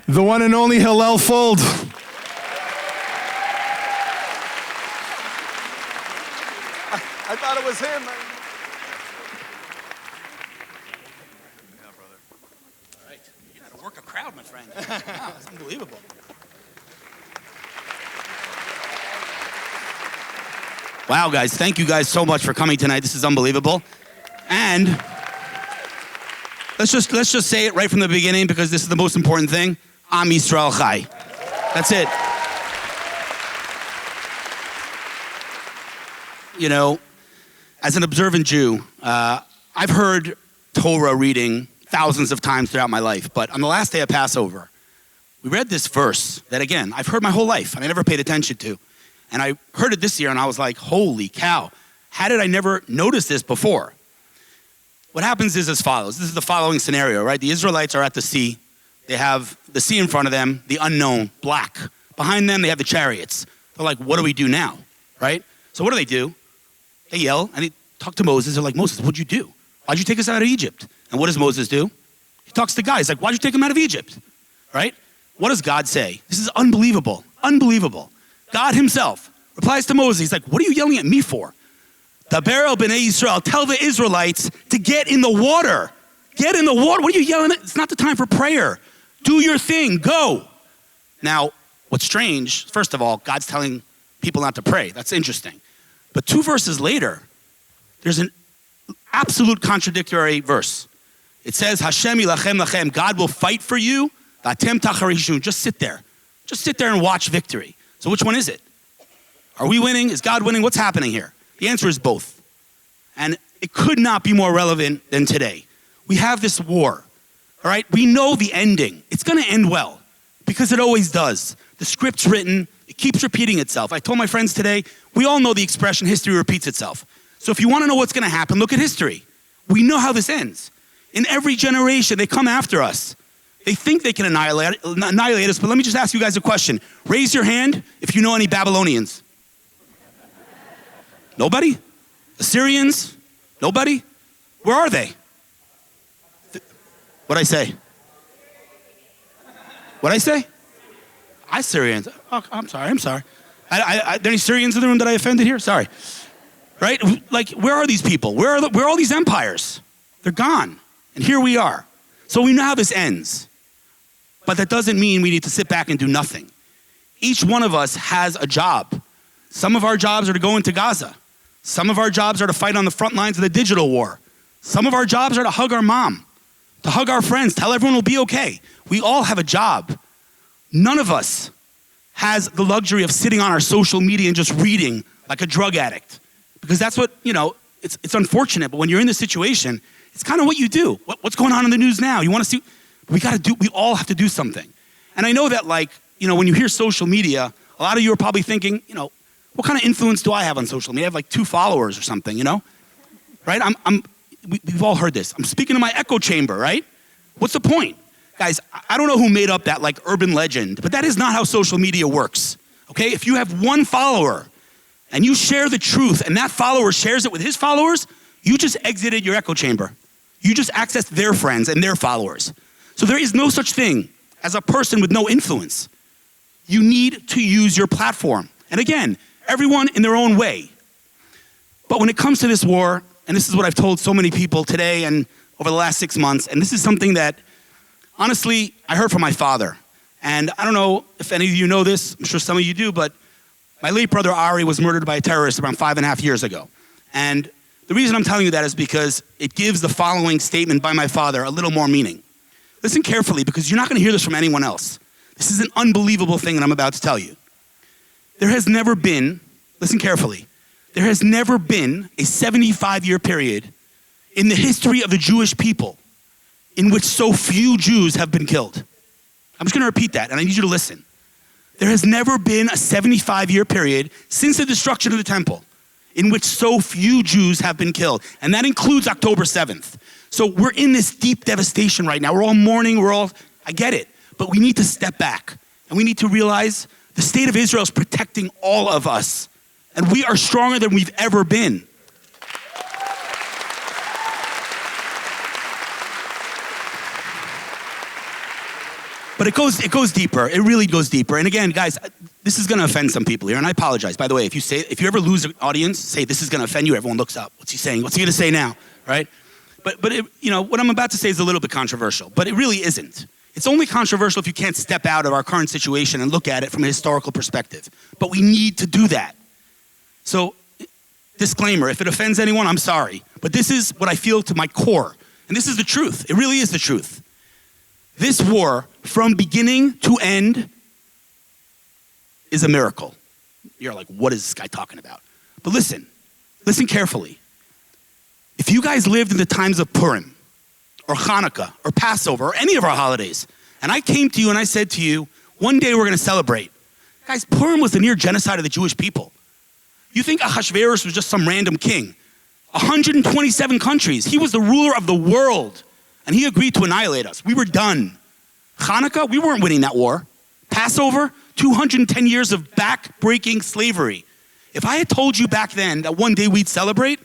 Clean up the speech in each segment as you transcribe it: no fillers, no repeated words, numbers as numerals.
the one and only Hillel Fuld. I thought it was him. Yeah, brother. All right. You know how to work a crowd, my friend. Wow, that's unbelievable. Wow, guys, thank you guys so much for coming tonight. This is unbelievable. And let's just say it right from the beginning, because this is the most important thing. Am Yisrael Chai. That's it. You know, as an observant Jew, I've heard Torah reading thousands of times throughout my life, but on the last day of Passover, we read this verse that, again, I've heard my whole life and I never paid attention to. And I heard it this year and I was like, holy cow, how did I never notice this before? What happens is as follows. This is the following scenario, right? The Israelites are at the sea. They have the sea in front of them, the unknown, black. Behind them, they have the chariots. They're like, what do we do now, right? So what do? They yell and they talk to Moses. They're like, Moses, what'd you do? Why'd you take us out of Egypt? And what does Moses do? He talks to guys like, why'd you take them out of Egypt, right? What does God say? This is unbelievable, unbelievable. God himself replies to Moses. He's like, what are you yelling at me for? Daber el bnei Yisrael, tell the Israelites to get in the water. Get in the water. What are you yelling at? It's not the time for prayer. Do your thing, go. Now, what's strange, first of all, God's telling people not to pray. That's interesting. But 2 verses later, there's an absolute contradictory verse. It says, Hashem yilachem lachem, God will fight for you. V'atem tacharishun. Just sit there. Just sit there and watch victory. So which one is it? Are we winning? Is God winning? What's happening here? The answer is both. And it could not be more relevant than today. We have this war, all right? We know the ending. It's gonna end well, because it always does. The script's written, it keeps repeating itself. I told my friends today, we all know the expression, history repeats itself. So if you wanna know what's gonna happen, look at history. We know how this ends. In every generation, they come after us. They think they can annihilate us, but let me just ask you guys a question. Raise your hand if you know any Babylonians. Nobody? Assyrians? Nobody? Where are they? What'd I say? What'd I say? Assyrians. Oh, I'm sorry. There are any Syrians in the room that I offended here? Sorry. Right? Like, where are these people? Where are all these empires? They're gone. And here we are. So we know how this ends. But that doesn't mean we need to sit back and do nothing. Each one of us has a job. Some of our jobs are to go into Gaza. Some of our jobs are to fight on the front lines of the digital war. Some of our jobs are to hug our mom, to hug our friends, tell everyone we'll be okay. We all have a job. None of us has the luxury of sitting on our social media and just reading like a drug addict. Because that's what, it's unfortunate, but when you're in this situation, it's kind of what you do. What's going on in the news now? You want to see, we all have to do something. And I know that when you hear social media, a lot of you are probably thinking, what kind of influence do I have on social media? I have like 2 followers or something, right? We've all heard this. I'm speaking to my echo chamber, right? What's the point? Guys, I don't know who made up that urban legend, but that is not how social media works, okay? If you have 1 follower and you share the truth and that follower shares it with his followers, you just exited your echo chamber. You just accessed their friends and their followers. So there is no such thing as a person with no influence. You need to use your platform. And again, everyone in their own way. But when it comes to this war, and this is what I've told so many people today and over the last 6 months, and this is something that, honestly, I heard from my father. And I don't know if any of you know this, I'm sure some of you do, but my late brother Ari was murdered by a terrorist around 5.5 years ago. And the reason I'm telling you that is because it gives the following statement by my father a little more meaning. Listen carefully, because you're not gonna hear this from anyone else. This is an unbelievable thing that I'm about to tell you. There has never been, listen carefully, there has never been a 75-year period in the history of the Jewish people in which so few Jews have been killed. I'm just gonna repeat that, and I need you to listen. There has never been a 75-year period since the destruction of the temple in which so few Jews have been killed, and that includes October 7th. So we're in this deep devastation right now. We're all mourning, I get it, but we need to step back, and we need to realize the state of Israel is protecting all of us, and we are stronger than we've ever been. But it goes deeper. It really goes deeper. And again, guys, this is going to offend some people here, and I apologize. By the way, if you ever lose an audience, say this is going to offend you. Everyone looks up. What's he saying? What's he going to say now? Right? But it, what I'm about to say is a little bit controversial, but it really isn't. It's only controversial if you can't step out of our current situation and look at it from a historical perspective. But we need to do that. So, disclaimer: if it offends anyone, I'm sorry. But this is what I feel to my core, and this is the truth. It really is the truth. This war, from beginning to end, is a miracle. You're like, what is this guy talking about? But listen carefully. If you guys lived in the times of Purim, or Hanukkah, or Passover, or any of our holidays, and I came to you and I said to you, one day we're going to celebrate. Guys, Purim was the near genocide of the Jewish people. You think Ahasuerus was just some random king? 127 countries. He was the ruler of the world. And he agreed to annihilate us. We were done. Hanukkah, we weren't winning that war. Passover, 210 years of back-breaking slavery. If I had told you back then that one day we'd celebrate,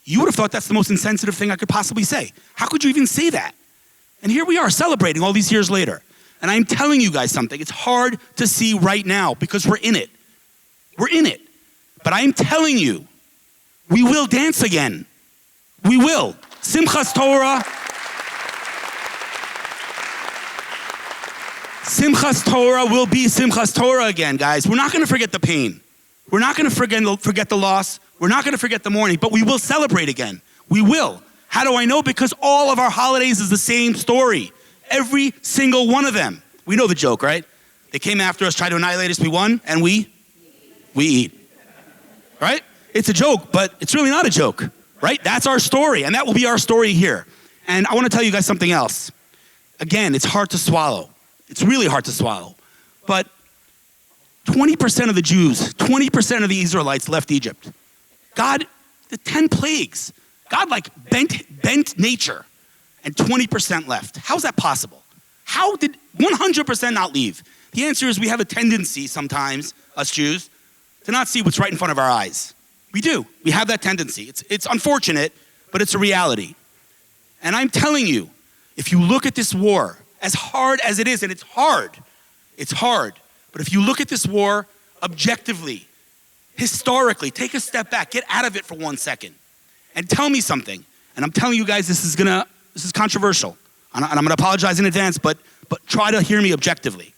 you would have thought that's the most insensitive thing I could possibly say. How could you even say that? And here we are celebrating all these years later. And I'm telling you guys something. It's hard to see right now because we're in it. We're in it. But I'm telling you, we will dance again. We will. Simchas Torah. Simchas Torah will be Simchas Torah again, guys. We're not going to forget the pain. We're not going to forget the loss. We're not going to forget the mourning, but we will celebrate again. We will. How do I know? Because all of our holidays is the same story. Every single one of them. We know the joke, right? They came after us, tried to annihilate us, we won, and we eat. Right? It's a joke, but it's really not a joke, right? That's our story, and that will be our story here. And I want to tell you guys something else. Again, it's hard to swallow. It's really hard to swallow. But 20% of the Jews, 20% of the Israelites left Egypt. God, the 10 plagues, God bent nature, and 20% left. How's that possible? How did 100% not leave? The answer is we have a tendency sometimes, us Jews, to not see what's right in front of our eyes. We do. We have that tendency. It's unfortunate, but it's a reality. And I'm telling you, if you look at this war, as hard as it is, and it's hard, but if you look at this war objectively, historically, take a step back, get out of it for 1 second, and tell me something. And I'm telling you guys, this is controversial, and I'm gonna apologize in advance, but try to hear me objectively.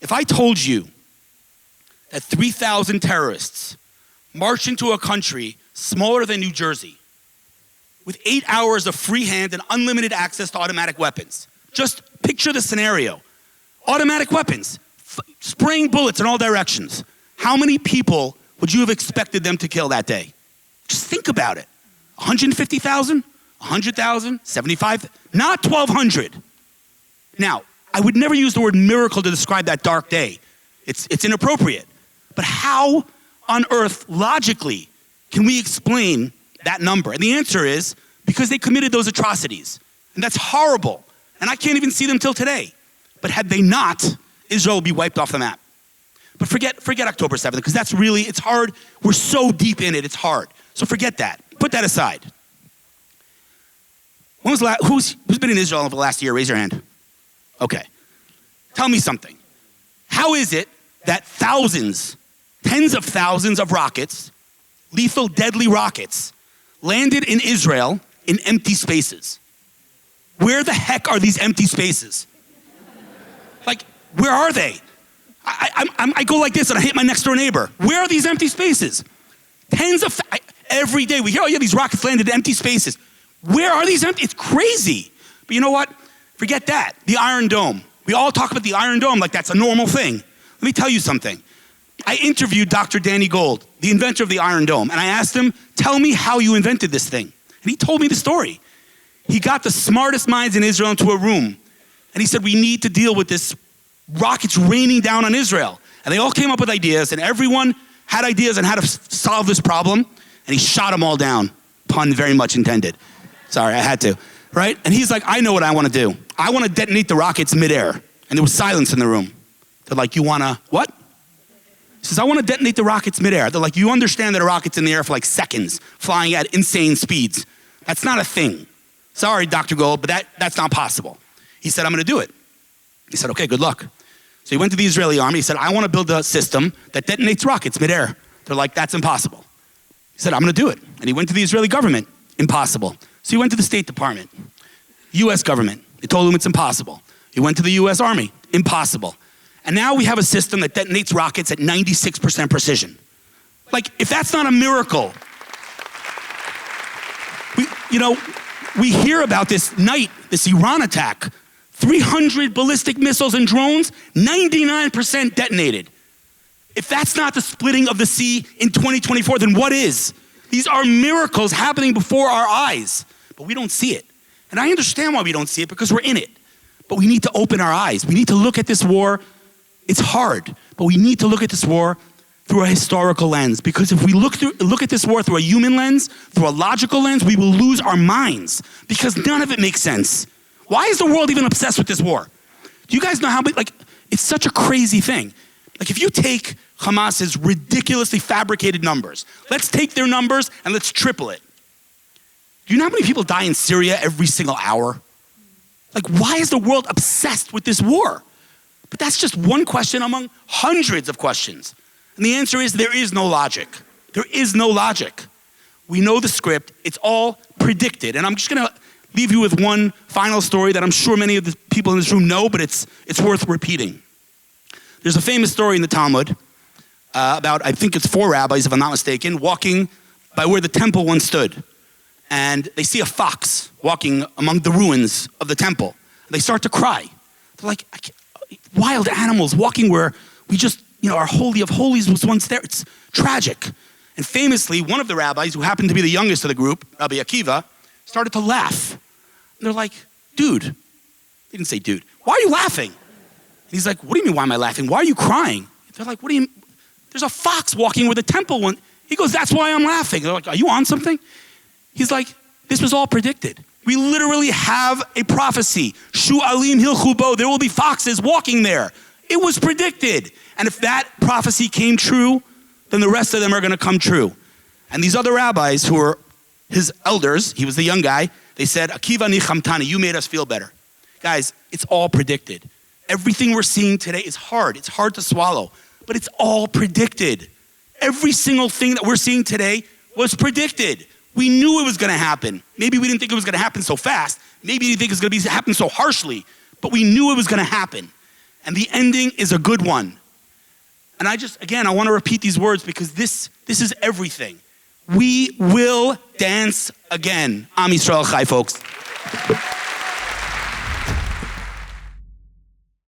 If I told you that 3,000 terrorists marched into a country smaller than New Jersey with 8 hours of free hand and unlimited access to automatic weapons, just picture the scenario. Automatic weapons, spraying bullets in all directions. How many people would you have expected them to kill that day? Just think about it. 150,000? 100,000? 75? Not 1,200. Now, I would never use the word miracle to describe that dark day. It's inappropriate. But how on earth, logically, can we explain that number? And the answer is because they committed those atrocities. And that's horrible. And I can't even see them till today. But had they not, Israel would be wiped off the map. But forget October 7th, because that's really, it's hard. We're so deep in it, it's hard. So forget that. Put that aside. When was who's been in Israel over the last year? Raise your hand. Okay. Tell me something. How is it that thousands, tens of thousands of rockets, lethal, deadly rockets, landed in Israel in empty spaces? Where the heck are these empty spaces? Like, where are they? I go like this and I hit my next door neighbor. Where are these empty spaces? Every day we hear, oh yeah, these rockets landed in empty spaces. Where are these empty? It's crazy. But you know what? Forget that. The Iron Dome. We all talk about the Iron Dome like that's a normal thing. Let me tell you something. I interviewed Dr. Danny Gold, the inventor of the Iron Dome, and I asked him, tell me how you invented this thing. And he told me the story. He got the smartest minds in Israel into a room, and he said, we need to deal with this rockets raining down on Israel. And they all came up with ideas, and everyone had ideas on how to solve this problem, and he shot them all down. Pun very much intended. Sorry, I had to, right? And he's like, I know what I want to do. I want to detonate the rockets midair. And there was silence in the room. They're like, you want to, what? He says, I want to detonate the rockets midair. They're like, you understand that a rocket's in the air for like seconds, flying at insane speeds. That's not a thing. Sorry, Dr. Gold, but that's not possible. He said, I'm going to do it. He said, okay, good luck. So he went to the Israeli army. He said, I want to build a system that detonates rockets midair. They're like, that's impossible. He said, I'm going to do it. And he went to the Israeli government. Impossible. So he went to the State Department, U.S. government. They told him it's impossible. He went to the U.S. Army. Impossible. And now we have a system that detonates rockets at 96% precision. Like, if that's not a miracle. We hear about this Iran attack. 300 ballistic missiles and drones, 99% detonated. If that's not the splitting of the sea in 2024, then what is? These are miracles happening before our eyes, but we don't see it. And I understand why we don't see it, because we're in it. But we need to open our eyes. We need to look at this war. It's hard, but we need to look at this war through a historical lens, because if we look at this war through a human lens, through a logical lens, we will lose our minds, because none of it makes sense. Why is the world even obsessed with this war? Do you guys know how big, it's such a crazy thing. Like, if you take Hamas's ridiculously fabricated numbers, let's take their numbers and let's triple it. Do you know how many people die in Syria every single hour? Like, why is the world obsessed with this war? But that's just one question among hundreds of questions. And the answer is, there is no logic. There is no logic. We know the script. It's all predicted. And I'm just going to leave you with one final story that I'm sure many of the people in this room know, but it's worth repeating. There's a famous story in the Talmud about, I think it's 4 rabbis, if I'm not mistaken, walking by where the temple once stood. And they see a fox walking among the ruins of the temple. They start to cry. They're like, wild animals walking where we just, our Holy of Holies was once there. It's tragic. And famously, one of the rabbis, who happened to be the youngest of the group, Rabbi Akiva, started to laugh. And they're like, dude. They didn't say dude. Why are you laughing? And he's like, what do you mean, why am I laughing? Why are you crying? They're like, what do you mean? There's a fox walking where the temple went. He goes, that's why I'm laughing. They're like, are you on something? He's like, this was all predicted. We literally have a prophecy. Shu alim hilchu bo. There will be foxes walking there. It was predicted. And if that prophecy came true, then the rest of them are going to come true. And these other rabbis who were his elders, he was the young guy, they said, Akiva nichamtani, you made us feel better. Guys, it's all predicted. Everything we're seeing today is hard. It's hard to swallow, but it's all predicted. Every single thing that we're seeing today was predicted. We knew it was going to happen. Maybe we didn't think it was going to happen so fast. Maybe we didn't think it was going to happen so harshly, but we knew it was going to happen. And the ending is a good one. And I want to repeat these words, because this is everything. We will dance again. Am Yisrael Chai, folks.